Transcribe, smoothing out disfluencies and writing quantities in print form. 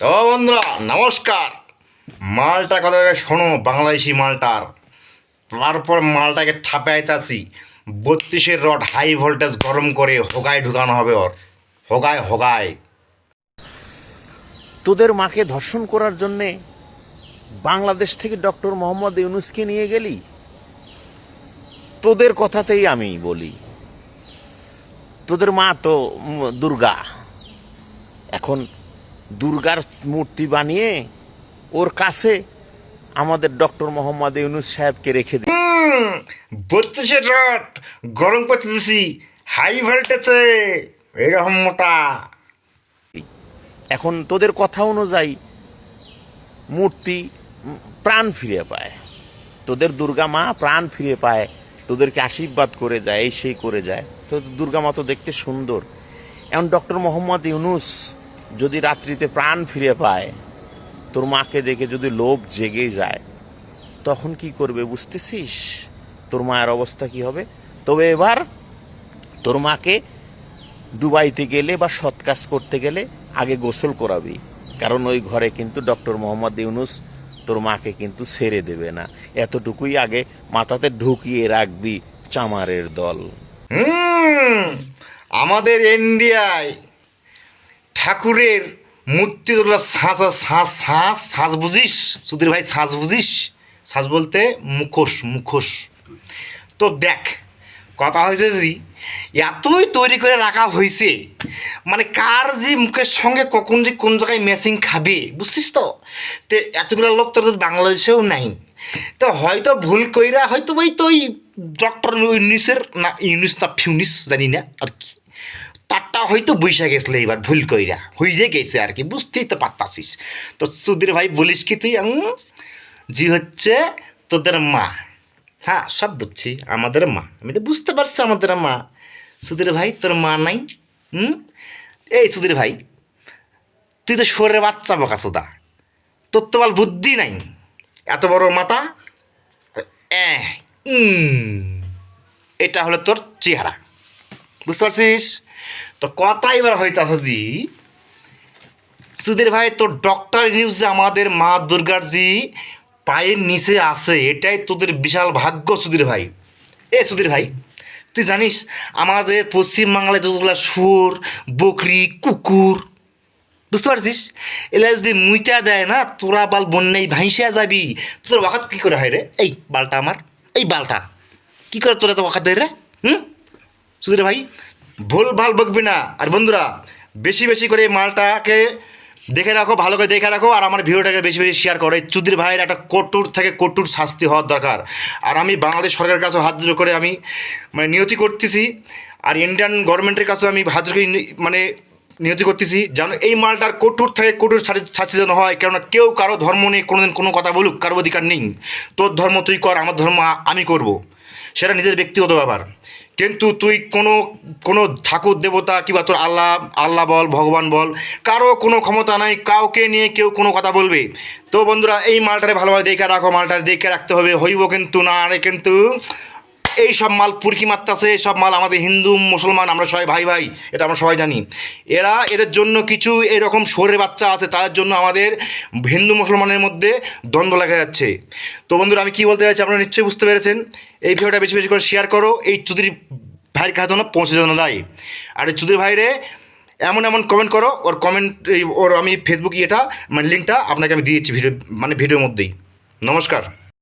তো বন্ধুরা নমস্কার। মালটার কথা শোনো, বাংলাদেশি মালটার। তারপর মালটাকে ঠাপাইতাছি 32-এর রড হাই ভোল্টেজ গরম করে হোগায় ঢুকানো হবে ওর। হোগায় হোগায়। তোদের মাকে ধর্ষণ করার জন্যে বাংলাদেশ থেকে ডক্টর মোহাম্মদ ইউনুসকে নিয়ে গেলি। তোদের কথাতেই আমি বলি, তোদের মা তো দুর্গা। এখন দুর্গার মূর্তি বানিয়ে ওর কাছে আমাদের ডক্টর মোহাম্মদ ইউনুস সাহেবকে রেখে দিই। 32-এর রড গরম করতে দিছি হাই ভোল্টেজে, এরকম মোটা। এখন তোদের কথা অনুযায়ী মূর্তি প্রাণ ফিরে পায়, তোদের দুর্গা মা প্রাণ ফিরে পায়, তোদেরকে আশীর্বাদ করে যায়, এই সেই করে যায়। তো দুর্গা মা তো দেখতে সুন্দর। এখন ডক্টর মোহাম্মদ ইউনুস যদি রাত্রিতে প্রাণ ফিরে পায়, তোর মাকে দেখে যদি লোভ জেগে যায়, তখন কি করবে বুঝতেছিস? তোর মায়ের অবস্থা কি হবে? তবে এবার তোর মাকে দুবাইতে গেলে বা সৎ কাজ করতে গেলে আগে গোসল করাবি, কারণ ওই ঘরে কিন্তু ডক্টর মোহাম্মদ ইউনুস তোর মাকে কিন্তু ছেড়ে দেবে না। এতটুকুই আগে মাথাতে ঢুকিয়ে রাখবি, চামারের দল। আমাদের ইন্ডিয়ায় ঠাকুরের মূর্তি তোলা সাজ সাজ সাজ সাজ বুঝিস সুধীর ভাই, সাজ বুঝিস? সাজ বলতে মুখোশ, মুখোশ। তো দেখ, কথা হয়েছে যে এতই তৈরি করে রাখা হয়েছে, মানে কার যে মুখের সঙ্গে কখন যে কোন জায়গায় ম্যাচিং খাবে, বুঝছিস তো? তো এতগুলো লোক তো বাংলাদেশেও নাই। তো হয়তো ভুল কইরা হয়তো ওই তো ওই ডক্টর ইউনিসের না, ইউনিস না ফিউনিস জানি না আর কি, তারটা হয়তো বৈশা গেছিল এবার ভুল কইরা হয়ে গেছে আর কি, বুঝতেই তো পারতাছিস। তো সুধীর ভাই বলিস কি তুই জি হচ্ছে তোদের মা। হ্যাঁ, সব বুঝছি, আমাদের মা, আমি তো বুঝতে পারছি আমাদের মা। সুধীর ভাই তোর মা নাই? এই সুধীর ভাই, তুই তো শরীরে বাচ্চা বোকা চোদা, তোর তো বল বুদ্ধি নাই, এত বড় মাথা। এহ, এটা হলো তোর চেহারা, বুঝতে পারছিস? তো কথা এবার হইতাছে জি সুধীর ভাই, তোর ডক্টর নিউজ যে আমাদের মা দুর্গার জি পায়ের নিচে আছে, এটাই তোদের বিশাল ভাগ্য সুধীর ভাই। এ সুধীর ভাই, তুই জানিস আমাদের পশ্চিমবাংলায় যতগুলো শুয়োর, বকরি, কুকুর, বুঝতে পারছিস, এলা যদি মুইটা দেয় না, তোরা বাল বন্যায় ভাইসা যাবি। তোর ওয়াকাত কী করে হয় রে? এই বালটা আমার, এই বালটা কী করে তোরা তো ওয়াকাত দেয় রে? সুধীর ভাই, ভুল ভাল বকবি না। আর বন্ধুরা, বেশি বেশি করে এই মালটাকে দেখে রাখো, ভালো করে দেখে রাখো, আর আমার ভিডিওটাকে বেশি বেশি শেয়ার করো। এই চুদির ভাইয়ের একটা কঠোর থেকে কঠোর শাস্তি হওয়ার দরকার। আর আমি বাংলাদেশ সরকারের কাছেও হাত জোড় করে আমি মানে নিয়তি করতেছি, আর ইন্ডিয়ান গভর্নমেন্টের কাছেও আমি হাত জোড় করে মানে নিয়তি করতেছি, যেন এই মালটার কঠোর থেকে কঠোর শাস্তি যেন হয়। কেননা কেউ কারো ধর্ম নিয়ে কোনোদিন কোনো কথা বলুক, কারো অধিকার নেই। তোর ধর্ম তুই কর, আমার ধর্ম আমি করব, সেটা নিজের ব্যক্তিগত ব্যাপার। কিন্তু তুই কোনো কোনো ঠাকুর দেবতা কিংবা তোর আল্লাহ আল্লাহ বল, ভগবান বল, কারো কোনো ক্ষমতা নাই কাউকে নিয়ে কেউ কোনো কথা বলবে। তো বন্ধুরা, এই মালটারে ভালোভাবে দেখে রাখো, মালটারে দেখে রাখতে হবে, হইব কিন্তু না আরে কিন্তু এই সব মাল পুরকি মারতাছে। এই সব মাল আমাদের হিন্দু মুসলমান আমরা সবাই ভাই ভাই, এটা আমরা সবাই জানি। এদের জন্য কিছু এরকম শোরের বাচ্চা আছে, তাদের জন্য আমাদের হিন্দু মুসলমানের মধ্যে দ্বন্দ্ব লেগে যাচ্ছে। তো বন্ধুরা, আমি কী বলতে চাইছি আপনারা নিশ্চয়ই বুঝতে পেরেছেন। এই ভিডিওটা বেশি বেশি করে শেয়ার করো, এই চুদির ভাইয়ের কাছে যেন পৌঁছে যেন দেয়। আর এই চুদির ভাইরে এমন এমন কমেন্ট করো, ওর কমেন্ট ওর আমি ফেসবুক ইয়েটা মানে লিঙ্কটা আপনাকে আমি দিয়েছি ভিডিও মানে ভিডিওর মধ্যেই। নমস্কার।